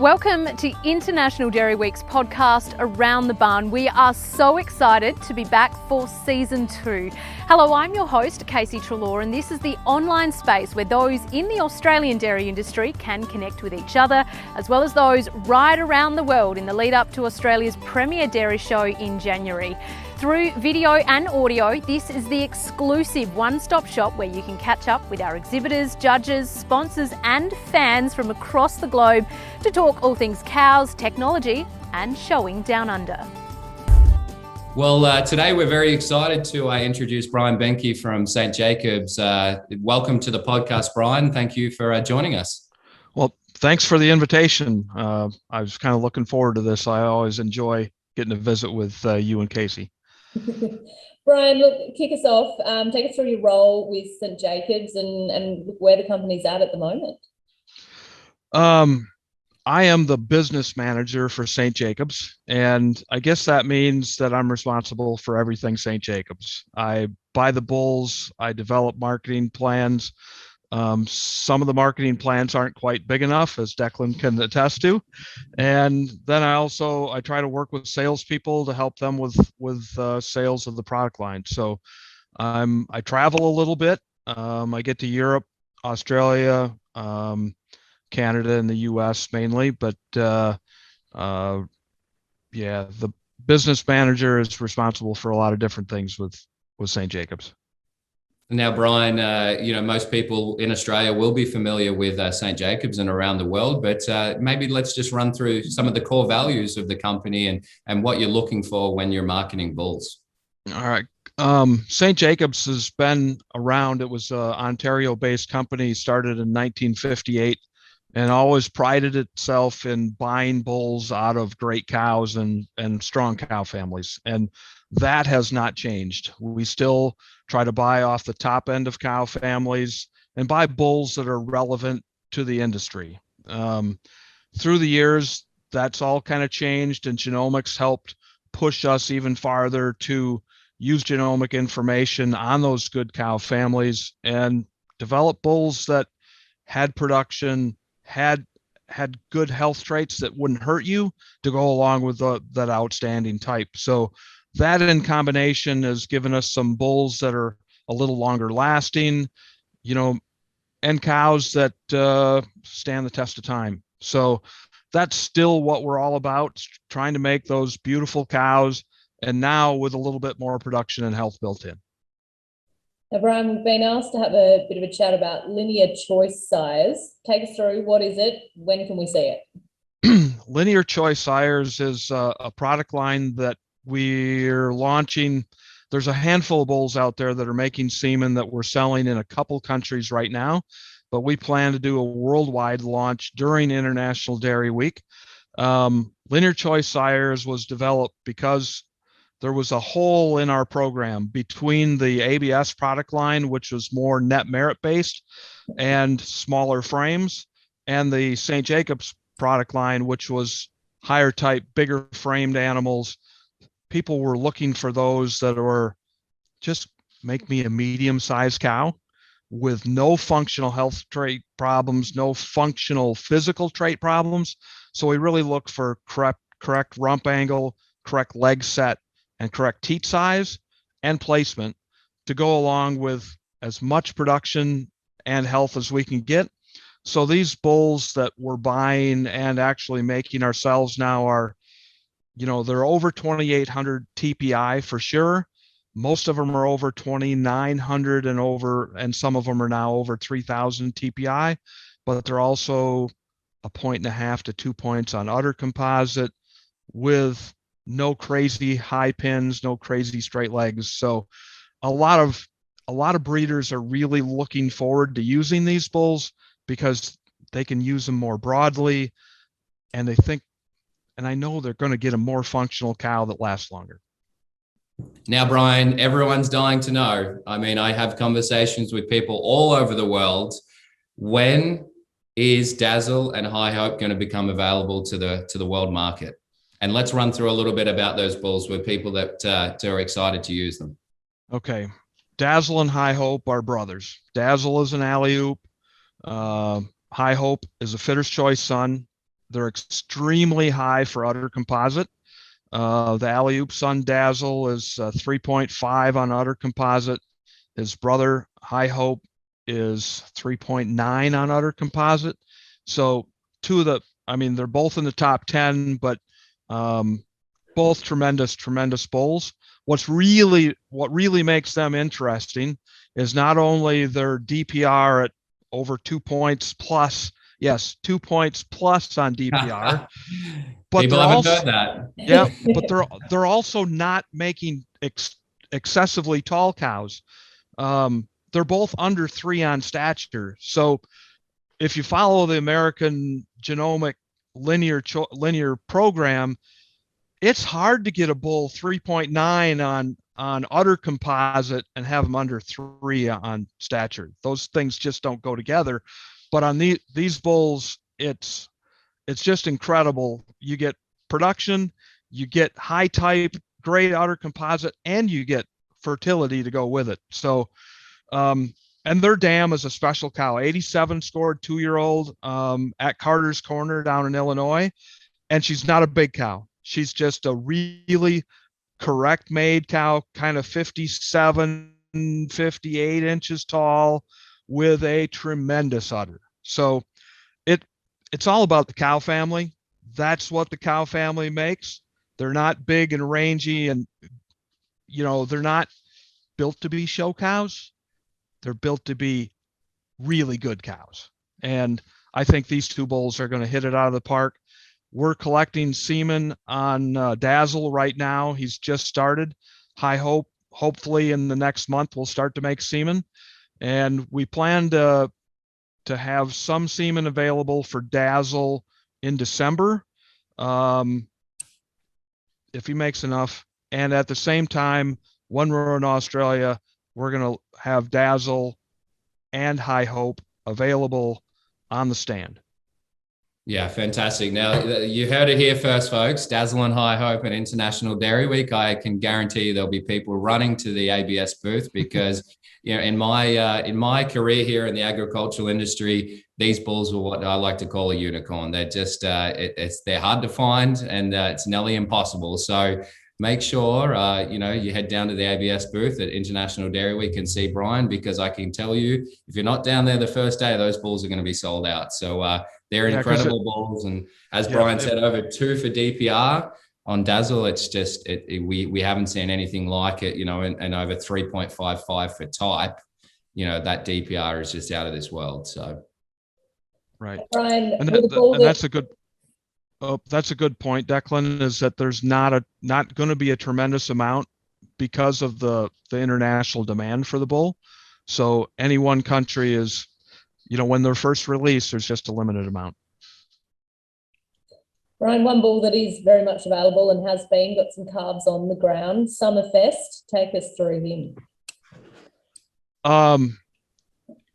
Welcome to International Dairy Week's podcast, Around the Barn. We are so excited to be back for season 2. Hello, I'm your host, Casey Treloar, and this is the online space where those in the Australian dairy industry can connect with each other, as well as those right around the world in the lead up to Australia's premier dairy show in January. Through video and audio, this is the exclusive one-stop shop where you can catch up with our exhibitors, judges, sponsors and fans from across the globe to talk all things cows, technology and showing down under. Well, today we're very excited to introduce Brian Behncke from St. Jacobs. Welcome to the podcast, Brian. Thank you for joining us. Well, thanks for the invitation. I was kind of looking forward to this. I always enjoy getting to visit with you and Casey. Brian, look, kick us off. Take us through your role with St. Jacobs and where the company's at the moment. I am the business manager for St. Jacobs, and I guess that means that I'm responsible for everything St. Jacobs. I buy the bulls, I develop marketing plans. Some of the marketing plans aren't quite big enough, as Declan can attest to. And then I try to work with salespeople to help them with sales of the product line. So I travel a little bit. I get to Europe, Australia, Canada, and the US mainly. But the business manager is responsible for a lot of different things with St. Jacobs. Now, Brian, most people in Australia will be familiar with St. Jacobs and around the world, but maybe let's just run through some of the core values of the company and what you're looking for when you're marketing bulls. All right. St. Jacobs has been around. It was an Ontario-based company, started in 1958, and always prided itself in buying bulls out of great cows and strong cow families. And that has not changed. We still try to buy off the top end of cow families and buy bulls that are relevant to the industry. Through the years, that's all kind of changed, and genomics helped push us even farther to use genomic information on those good cow families and develop bulls that had production, had good health traits that wouldn't hurt you to go along with that outstanding type. So that in combination has given us some bulls that are a little longer lasting, and cows that stand the test of time. So that's still what we're all about, trying to make those beautiful cows, and now with a little bit more production and health built in. Now, Brian, we've been asked to have a bit of a chat about linear choice sires. Take us through, what is it? When can we see it? Linear choice sires is a product line that we're launching. There's a handful of bulls out there that are making semen that we're selling in a couple countries right now, but we plan to do a worldwide launch during International Dairy Week. Linear choice sires was developed because there was a hole in our program between the ABS product line, which was more net merit based and smaller frames, and the St. Jacobs product line, which was higher type, bigger framed animals. People were looking for those that were just make me a medium-sized cow with no functional health trait problems, no functional physical trait problems. So we really look for correct rump angle, correct leg set, and correct teat size and placement to go along with as much production and health as we can get. So these bulls that we're buying and actually making ourselves now are, they're over 2,800 TPI for sure. Most of them are over 2,900 and some of them are now over 3,000 TPI, but they're also 1.5 to 2 points on udder composite with no crazy high pins, no crazy straight legs. So a lot of breeders are really looking forward to using these bulls because they can use them more broadly, and they think, and I know they're going to get a more functional cow that lasts longer. Now, Brian, everyone's dying to know. I mean, I have conversations with people all over the world. When is Dazzle and High Hope going to become available to the world market? And let's run through a little bit about those bulls with people that are excited to use them. Okay. Dazzle and High Hope are brothers. Dazzle is an alley-oop. High Hope is a Fitter's Choice son. They're extremely high for udder composite. The Alley-Oop Son Dazzle is 3.5 on udder composite. His brother High Hope is 3.9 on udder composite. So they're both in the top 10, but both tremendous bulls. What really makes them interesting is not only their DPR at over 2 points plus, yes, 2 points plus on DPR, but People haven't heard that. yeah, but they're also not making excessively tall cows. They're both under 3 on stature. So if you follow the American Genomic linear program, it's hard to get a bull 3.9 on udder composite and have them under 3 on stature. Those things just don't go together. But on these bulls, it's just incredible. You get production, you get high type, great udder composite, and you get fertility to go with it. So, and their dam is a special cow. 87 scored 2-year-old at Carter's Corner down in Illinois, and she's not a big cow. She's just a really correct made cow, kind of 57, 58 inches tall with a tremendous udder. So it's all about the cow family. That's what the cow family makes. They're not big and rangy, and they're not built to be show cows. They're built to be really good cows. And I think these 2 bulls are going to hit it out of the park. We're collecting semen on Dazzle right now. He's just started. High Hope, hopefully in the next month, we'll start to make semen. And we plan to have some semen available for Dazzle in December, if he makes enough. And at the same time, when we're in Australia, we're going to have Dazzle and High Hope available on the stand. Yeah, fantastic. Now, you heard it here first, folks. Dazzle and High Hope at International Dairy Week. I can guarantee you there'll be people running to the ABS booth because, in my career here in the agricultural industry, these bulls are what I like to call a unicorn. They're just, they're hard to find, and it's nearly impossible. So make sure, you head down to the ABS booth at International Dairy Week and see Brian, because I can tell you, if you're not down there the first day, those bulls are going to be sold out. So they're incredible bulls. And as Brian said, over 2 for DPR on Dazzle. It's just, we haven't seen anything like it, and over 3.55 for type. That DPR is just out of this world. So. Right. Brian, And that's a good point, Declan, is that there's not going to be a tremendous amount because of the international demand for the bull. So any one country is, when they're first released, there's just a limited amount. Brian, one bull that is very much available and has got some calves on the ground, Summerfest. Take us through him.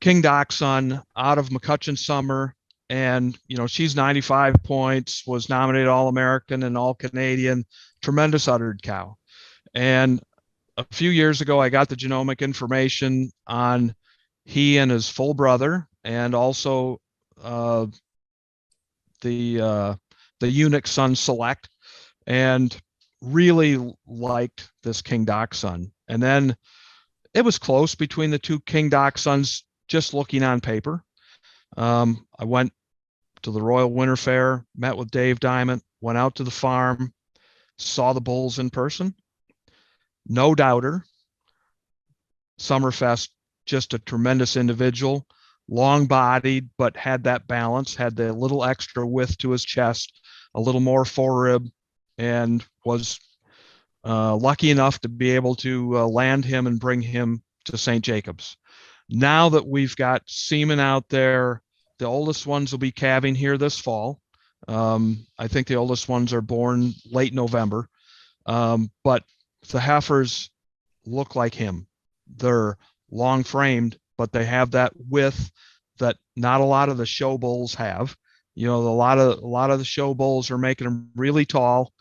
King Dachshund out of McCutcheon Summer. And, she's 95 points, was nominated All-American and All-Canadian, tremendous uddered cow. And a few years ago, I got the genomic information on he and his full brother, and also the Eunuch Son Select, and really liked this King Dachshund. And then it was close between the 2 King Dachshunds, just looking on paper. I went to the Royal Winter Fair, met with Dave Diamond, went out to the farm, saw the bulls in person. No doubter. Summerfest, just a tremendous individual, long-bodied, but had that balance, had the little extra width to his chest, a little more forerib, and was lucky enough to be able to land him and bring him to St. Jacobs. Now that we've got semen out there, the oldest ones will be calving here this fall. I think the oldest ones are born late November. But the heifers look like him. They're long framed, but they have that width that not a lot of the show bulls have. A lot of the show bulls are making them really tall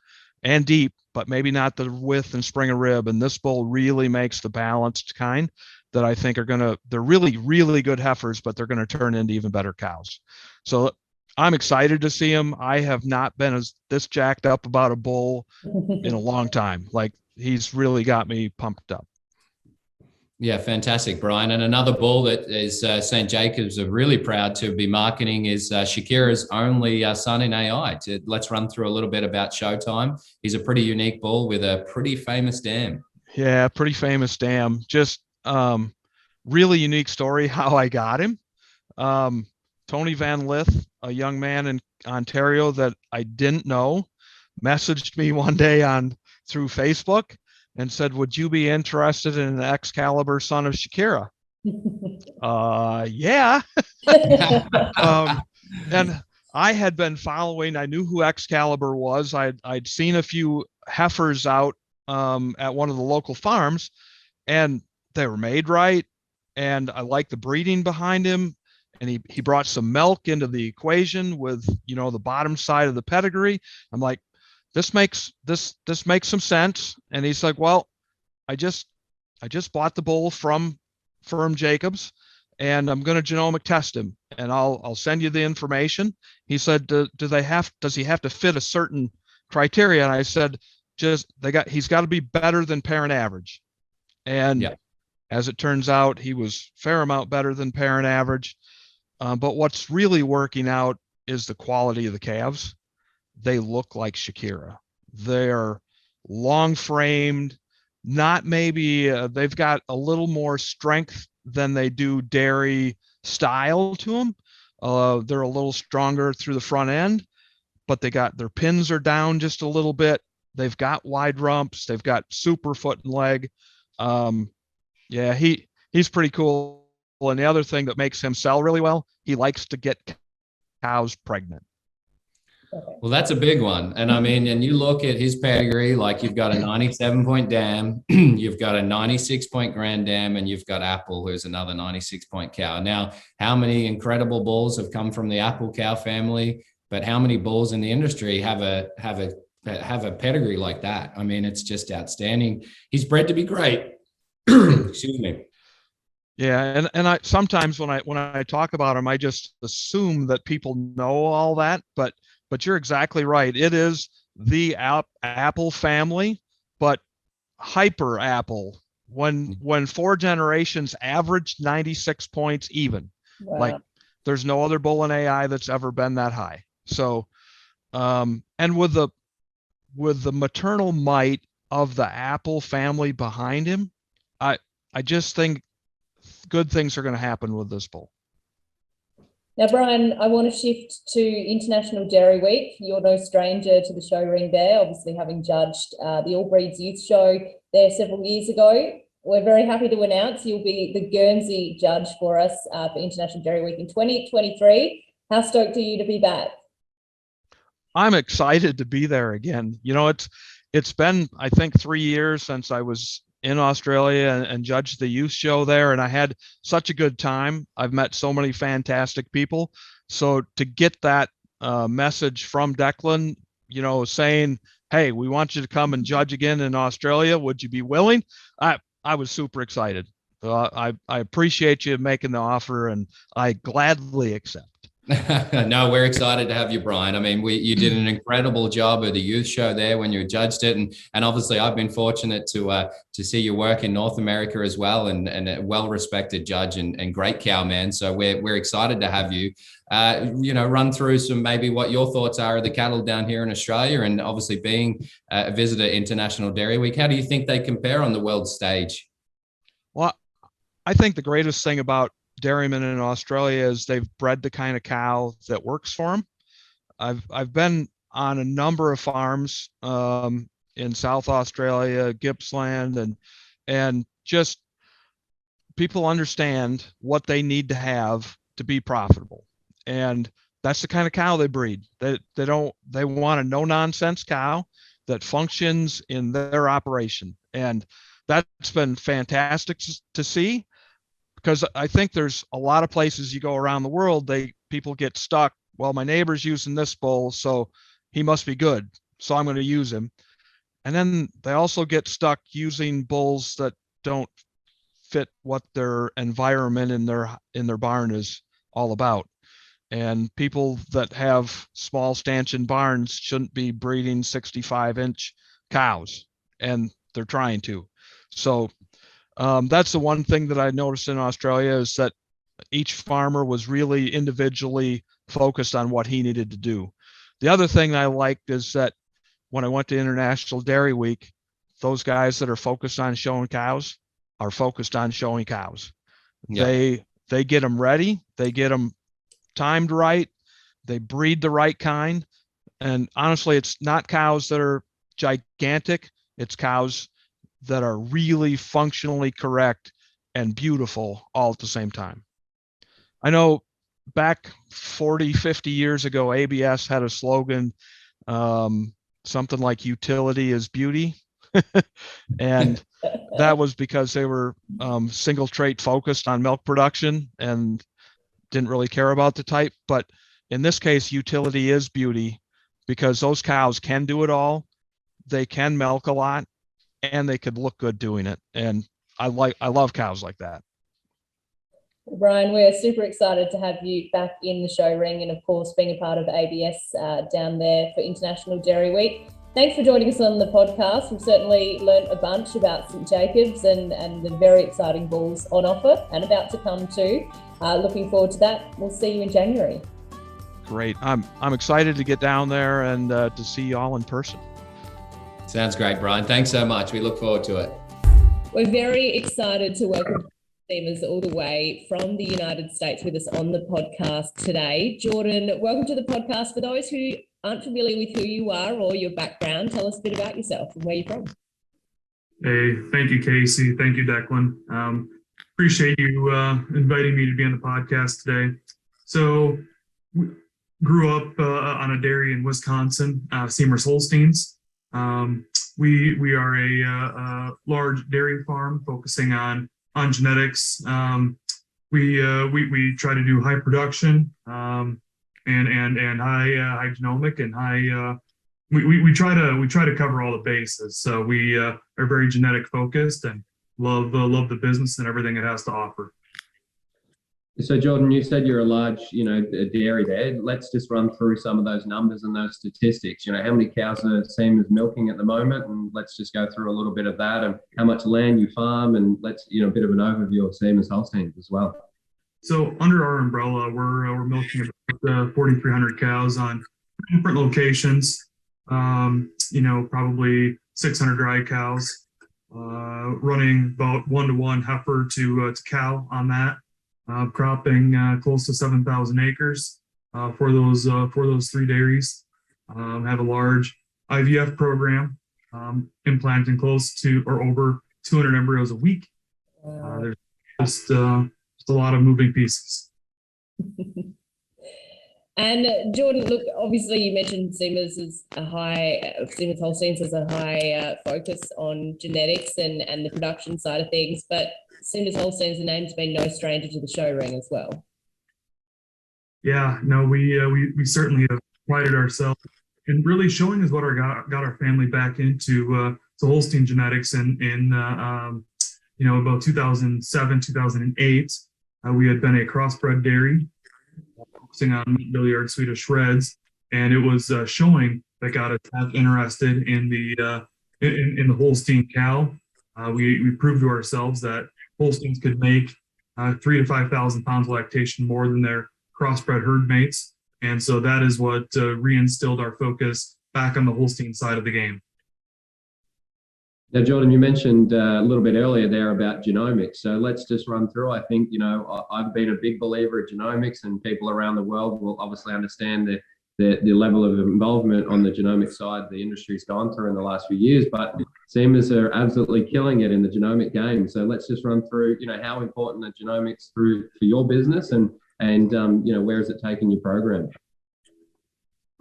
and deep, but maybe not the width and spring of rib. And this bull really makes the balanced kind that I think they're really, really good heifers, but they're going to turn into even better cows. So I'm excited to see him. I have not been this jacked up about a bull in a long time. Like, he's really got me pumped up. Yeah, fantastic, Brian. And another bull that is St. Jacobs are really proud to be marketing is Shakira's only son in AI. Let's run through a little bit about Showtime. He's a pretty unique bull with a pretty famous dam. Yeah, pretty famous dam. Just really unique story how I got him. Tony Van Lith, a young man in Ontario that I didn't know, messaged me one day through Facebook and said, "Would you be interested in an Excalibur son of Shakira?" Yeah. And I had been following. I knew who Excalibur was. I'd seen a few heifers out at one of the local farms, and they were made right. And I liked the breeding behind him. And he brought some milk into the equation with, the bottom side of the pedigree. I'm like, this makes some sense. And he's like, well, I just bought the bull from Firm Jacobs, and I'm going to genomic test him, and I'll send you the information. He said, does he have to fit a certain criteria? And I said, he's got to be better than parent average. And yeah. As it turns out, he was fair amount better than parent average. But what's really working out is the quality of the calves. They look like Shakira. They're long framed, not maybe, they've got a little more strength than they do dairy style to them. They're a little stronger through the front end, but their pins are down just a little bit. They've got wide rumps. They've got super foot and leg. Yeah, he's pretty cool. And the other thing that makes him sell really well, he likes to get cows pregnant. Well, that's a big one. And I mean, and you look at his pedigree, like you've got a 97-point dam, you've got a 96-point grand dam, and you've got Apple, who's another 96-point cow. Now, how many incredible bulls have come from the Apple cow family? But how many bulls in the industry have a pedigree like that? I mean, it's just outstanding. He's bred to be great. Excuse me. Yeah, and I sometimes when I talk about him, I just assume that people know all that, but you're exactly right. It is the Apple family, but hyper Apple. When 4 generations averaged 96 points even. Wow. Like, there's no other bull in AI that's ever been that high. So, and with the maternal might of the Apple family behind him, I just think good things are going to happen with this bull. Now, Brian, I want to shift to International Dairy Week. You're no stranger to the show ring there, obviously having judged the All Breeds Youth Show there several years ago. We're very happy to announce you'll be the Guernsey judge for us for International Dairy Week in 2023. How stoked are you to be back? I'm excited to be there again. It's been, I think, 3 years since I was in Australia and judged the youth show there, and I had such a good time. I've met so many fantastic people. So to get that message from Declan, saying, "Hey, we want you to come and judge again in Australia. Would you be willing?" I was super excited. I appreciate you making the offer, and I gladly accept. No, we're excited to have you, Brian. I mean, you did an incredible job at the youth show there when you judged it, and obviously I've been fortunate to see your work in North America as well, and a well-respected judge and great cow man. So we're excited to have you. Run through some maybe what your thoughts are of the cattle down here in Australia, and obviously being a visitor at International Dairy Week. How do you think they compare on the world stage? Well, I think the greatest thing about dairymen in Australia is they've bred the kind of cow that works for them. I've been on a number of farms in South Australia, Gippsland, and just people understand what they need to have to be profitable, and that's the kind of cow they breed. They want a no nonsense cow that functions in their operation, and that's been fantastic to see. Because I think there's a lot of places you go around the world, people get stuck. Well, my neighbor's using this bull, so he must be good, so I'm going to use him. And then they also get stuck using bulls that don't fit what their environment in their barn is all about. And people that have small stanchion barns shouldn't be breeding 65-inch cows, and they're trying to. So that's the one thing that I noticed in Australia, is that each farmer was really individually focused on what he needed to do. The other thing I liked is that when I went to International Dairy Week, those guys that are focused on showing cows are focused on showing cows. Yeah. They get them ready, they get them timed right, they breed the right kind. And honestly, it's not cows that are gigantic, it's cows that are really functionally correct and beautiful all at the same time. I know back 40, 50 years ago, ABS had a slogan, something like utility is beauty. And that was because they were single trait focused on milk production and didn't really care about the type. But in this case, utility is beauty, because those cows can do it all. They can milk a lot, and they could look good doing it. And I love cows like that. Brian, we're super excited to have you back in the show ring, and of course being a part of ABS down there for International Dairy Week. Thanks for joining us on the podcast. We've certainly learned a bunch about St Jacobs and the very exciting bulls on offer and about to come too. Looking forward to that. We'll see you in January. Great. I'm excited to get down there and to see you all in person. Sounds great, Brian. Thanks so much. We look forward to it. We're very excited to welcome Seamers all the way from the United States with us on the podcast today. Jordan, welcome to the podcast. For those who aren't familiar with who you are or your background, tell us a bit about yourself and where you're from. Hey, thank you, Casey. Thank you, Declan. Appreciate you inviting me to be on the podcast today. So, grew up on a dairy in Wisconsin, Seamers Holsteins. We are a large dairy farm focusing on genetics. We try to do high production and high genomic and high. We try to cover all the bases. So we are very genetic focused and love the business and everything it has to offer. So Jordan, you said you're a large, dairy there. Let's just run through some of those numbers and those statistics. How many cows are Seamers milking at the moment, and let's just go through a little bit of that and how much land you farm, and let's, a bit of an overview of Seamers Holsteins as well. So under our umbrella, we're milking about 4,300 cows on different locations. Probably 600 dry cows, running about 1-to-1 heifer to cow on that. Cropping close to 7,000 acres for those 3 dairies. Have a large IVF program, implanting close to or over 200 embryos a week. There's just a lot of moving pieces. And Jordan, look, obviously you mentioned Seamers Holsteins has a high focus on genetics and the production side of things, but Seamers Holsteins, the name's been no stranger to the show ring as well. Yeah, no, we certainly have prided ourselves in really showing us what got our family back into Holstein genetics in about 2007, 2008. We had been a crossbred dairy focusing on Billiard Swedish Shreds, and it was showing that got us interested in the Holstein cow. We proved to ourselves that Holsteins could make 3,000 to 5,000 pounds of lactation more than their crossbred herd mates. And so that is what reinstilled our focus back on the Holstein side of the game. Now, Jordan, you mentioned a little bit earlier there about genomics. So let's just run through. I think, I've been a big believer of genomics, and people around the world will obviously understand the level of involvement on the genomic side the industry's gone through in the last few years, but Seamers are absolutely killing it in the genomic game. So let's just run through, how important are genomics for your business, and where is it taking your program?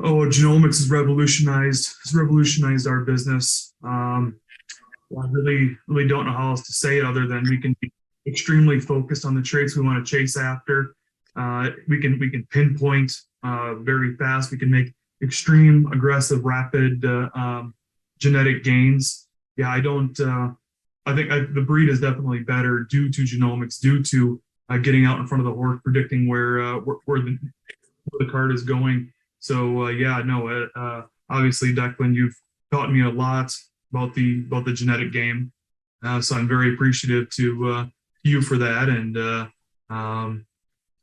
Oh, genomics has revolutionized our business. I really don't know how else to say it other than we can be extremely focused on the traits we want to chase after. We can pinpoint very fast. We can make extreme, aggressive, rapid genetic gains. Yeah, I think the breed is definitely better due to genomics, due to getting out in front of the horse, predicting where where the card is going. So obviously, Declan, you've taught me a lot about the genetic game. So I'm very appreciative to you for that, and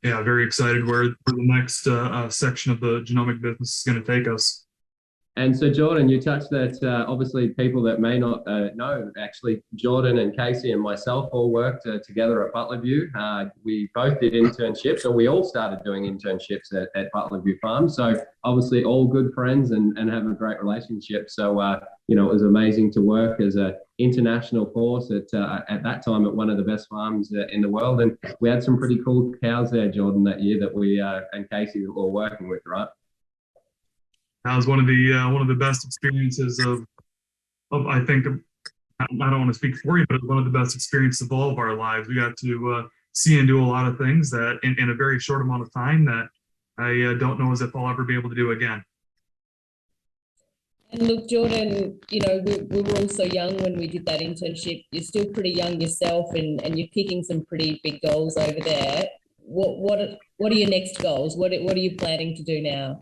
very excited where the next section of the genomic business is going to take us. And so, Jordan, you touched that obviously people that may not know, actually, Jordan and Casey and myself all worked together at Butlerview. We both did internships, or we all started doing internships at Butlerview Farm. So obviously all good friends and have a great relationship. So, it was amazing to work as an international force at that time at one of the best farms in the world. And we had some pretty cool cows there, Jordan, that year that we and Casey were working with, right? That was one of the best experiences of I think, I don't want to speak for you, but one of the best experiences of all of our lives. We got to see and do a lot of things that in a very short amount of time that I don't know as if I'll ever be able to do again. And look, Jordan, we were all so young when we did that internship. You're still pretty young yourself, and you're kicking some pretty big goals over there. What are your next goals? What are you planning to do now?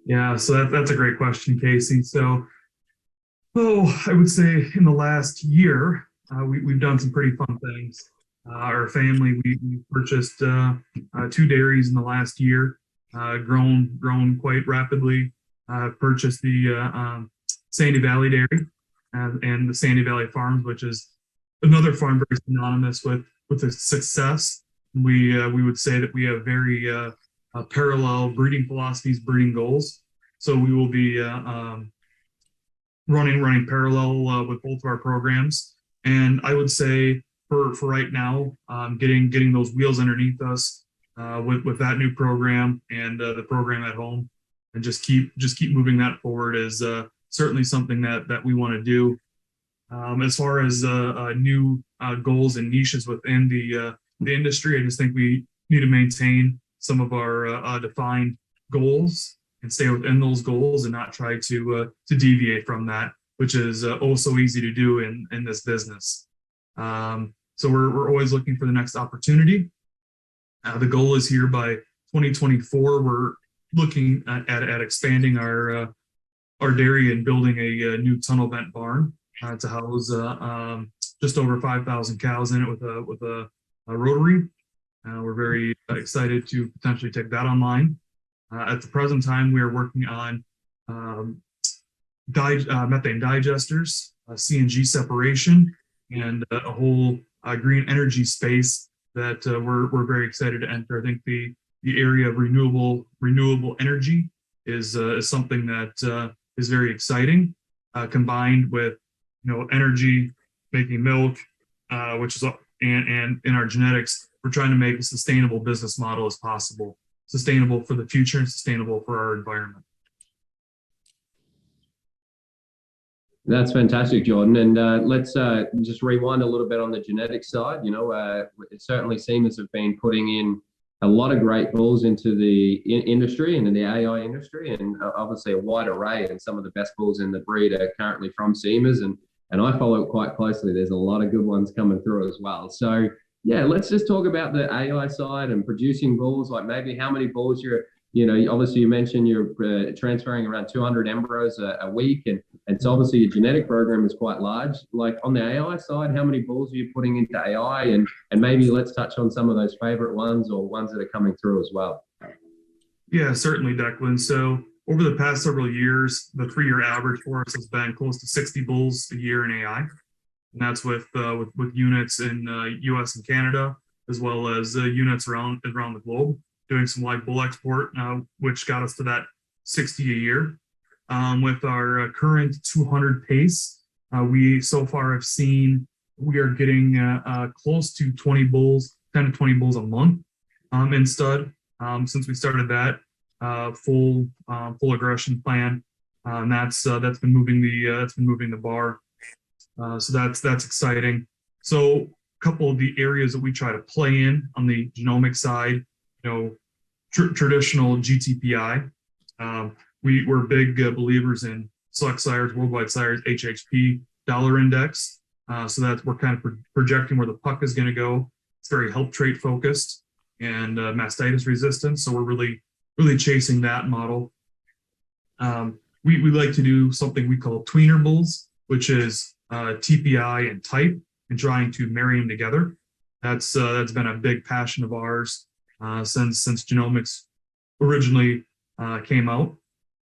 Yeah, so that's a great question, Casey. So, I would say in the last year, we've done some pretty fun things. Our family, we purchased 2 dairies in the last year, grown quite rapidly. Purchased the Sandy Valley Dairy and the Sandy Valley Farms, which is another farm very synonymous with the success. We would say that we have very parallel breeding philosophies, breeding goals. So we will be running parallel with both of our programs. And I would say for right now, getting those wheels underneath us with that new program and the program at home, and just keep moving that forward is certainly something that we want to do. As far as new goals and niches within the industry, I just think we need to maintain some of our defined goals and stay within those goals and not try to deviate from that, which is so easy to do in this business. So we're always looking for the next opportunity. The goal is here by 2024. We're looking at expanding our dairy and building a new tunnel vent barn to house just over 5,000 cows in it with a rotary. We're very excited to potentially take that online. At the present time, we are working on methane digesters, CNG separation, and a whole green energy space that we're very excited to enter. I think the area of renewable energy is something that is very exciting, combined with energy, making milk, which is and in our genetics, we're trying to make a sustainable business model as possible, sustainable for the future and sustainable for our environment. That's fantastic, Jordan. And let's just rewind a little bit on the genetics side. It certainly seems have been putting in a lot of great bulls into the industry and in the AI industry, and obviously a wide array. And some of the best bulls in the breed are currently from Seamers, and I follow it quite closely. There's a lot of good ones coming through as well. So yeah, let's just talk about the AI side and producing bulls. Like maybe how many bulls obviously you mentioned you're transferring around 200 embryos a week, and so obviously your genetic program is quite large. Like on the AI side, how many bulls are you putting into AI, and maybe let's touch on some of those favorite ones or ones that are coming through as well. Yeah, certainly, Declan. So over the past several years, the 3-year average for us has been close to 60 bulls a year in AI, and that's with units in U.S. and Canada, as well as units around the globe. Doing some live bull export, which got us to that 60 a year. With our current 200 pace, we so far have seen we are getting close to 20 bulls, 10 to 20 bulls a month in stud since we started that full aggression plan. And that's been moving the bar. So that's exciting. So a couple of the areas that we try to play in on the genomic side, traditional GTPI. We're big believers in Select Sires, Worldwide Sires, HHP dollar index. So that we're kind of projecting where the puck is going to go. It's very help trait focused and mastitis resistant. So we're really really chasing that model. We like to do something we call tweener bulls, which is TPI and type, and trying to marry them together. That's been a big passion of ours since genomics originally came out.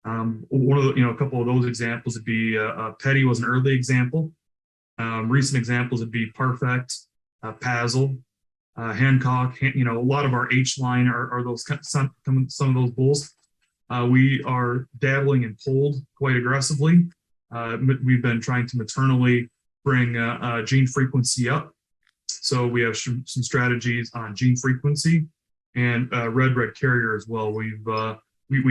One of the, a couple of those examples would be Petty was an early example. Recent examples would be Parfect, Pazel, Hancock. A lot of our H line are those some of those bulls. We are dabbling in polled quite aggressively. We've been trying to maternally bring gene frequency up. So we have some strategies on gene frequency and red carrier as well. We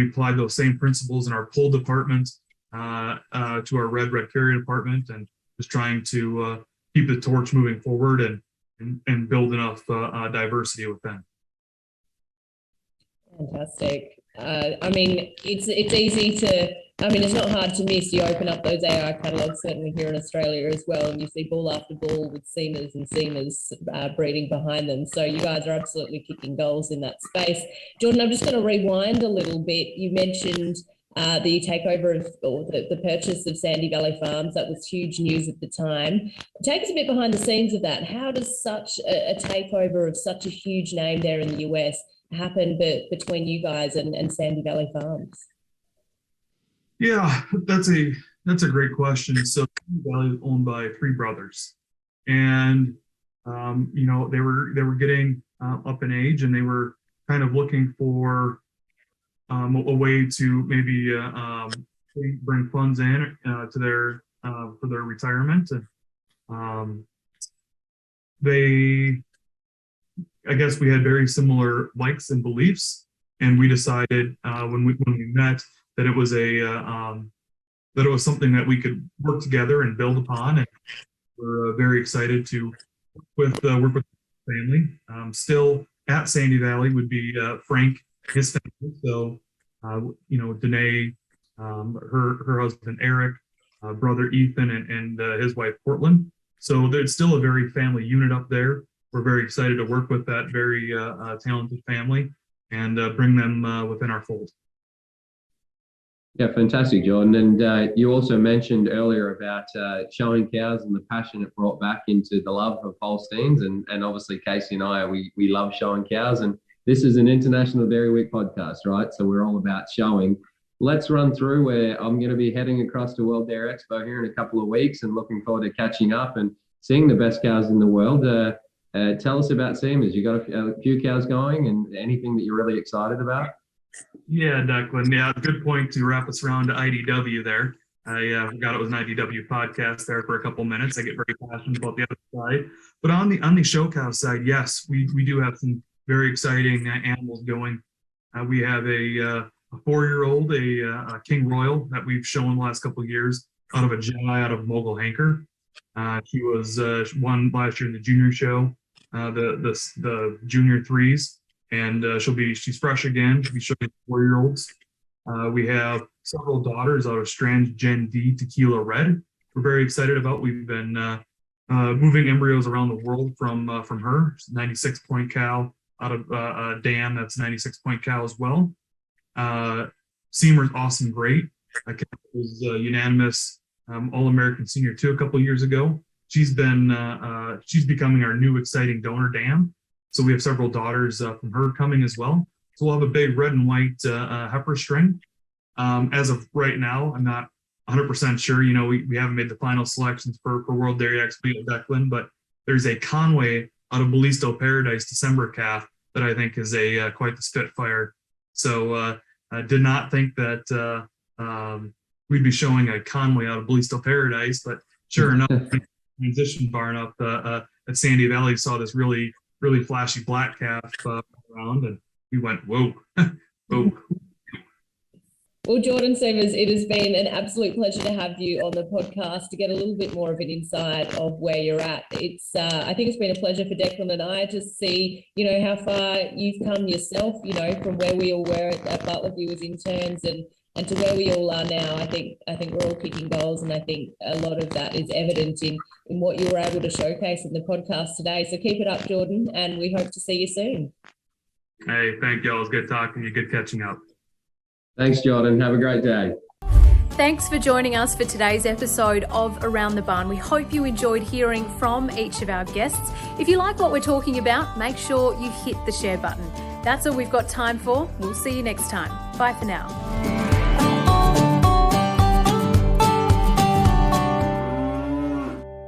applied those same principles in our poll department to our red carrier department, and just trying to keep the torch moving forward and build enough diversity within. Fantastic. It's easy to, it's not hard to miss. You open up those AI catalogs, certainly here in Australia as well, and you see bull after bull with seamers and seamers breeding behind them. So you guys are absolutely kicking goals in that space. Jordan, I'm just going to rewind a little bit. You mentioned the takeover of, or the purchase of Sandy Valley Farms. That was huge news at the time. Take us a bit behind the scenes of that. How does such a takeover of such a huge name there in the US happen between you guys and Sandy Valley Farms? Yeah, that's a great question. So Sandy Valley is owned by three brothers, and they were getting up in age, and they were kind of looking for a way to maybe bring funds in to their for their retirement. And I guess we had very similar likes and beliefs, and we decided when we met that it was something that we could work together and build upon. And we're very excited to work with the family. Still at Sandy Valley would be Frank, his family. So Danae, her husband Eric, brother Ethan, and his wife Portland. So there's still a very family unit up there. We're very excited to work with that very talented family and bring them within our fold. Yeah, fantastic, Jordan. And you also mentioned earlier about showing cows and the passion it brought back into the love of Holsteins. And obviously, Casey and I, we love showing cows. And this is an International Dairy Week podcast, right? So we're all about showing. Let's run through where I'm going to be heading across to World Dairy Expo here in a couple of weeks, and looking forward to catching up and seeing the best cows in the world. Tell us about Seamers. You got a few cows going, and anything that you're really excited about? Yeah, Declan. Yeah, good point to wrap us around to IDW there. I forgot it was an IDW podcast there for a couple minutes. I get very passionate about the other side. But on the show cow side, yes, we do have some very exciting animals going. We have a 4-year-old, a King Royal that we've shown the last couple of years out of a Jedi out of Mogul Hanker. She was won last year in the junior show, the junior threes. And she's fresh again. She'll be showing 4-year-olds. We have several daughters out of Strands Gen D Tequila Red. We're very excited about. We've been moving embryos around the world from her. 96-point cow out of Dam. That's 96-point cow as well. Seamer's Awesome Great. Was unanimous All-American Senior 2 a couple years ago. She's becoming our new exciting donor dam. So we have several daughters from her coming as well. So we'll have a big red and white heifer string. As of right now, I'm not 100% sure. We haven't made the final selections for World Dairy Expo at Declan, but there's a Conway out of Ballisto Paradise December calf that I think is quite the spitfire. So I did not think that we'd be showing a Conway out of Ballisto Paradise, but sure enough, transition barn up at Sandy Valley saw this really flashy black calf around, and we went, whoa, whoa. Well, Jordan Seamers, it has been an absolute pleasure to have you on the podcast to get a little bit more of an insight of where you're at. I think it's been a pleasure for Declan and I to see, how far you've come yourself, from where we all were at Butlerview as interns and to where we all are now. I think we're all kicking goals, and I think a lot of that is evident in what you were able to showcase in the podcast today. So keep it up, Jordan, and we hope to see you soon. Hey, thank you all. It was good talking to you. Good catching up. Thanks, Jordan. Have a great day. Thanks for joining us for today's episode of Around the Barn. We hope you enjoyed hearing from each of our guests. If you like what we're talking about, make sure you hit the share button. That's all we've got time for. We'll see you next time. Bye for now.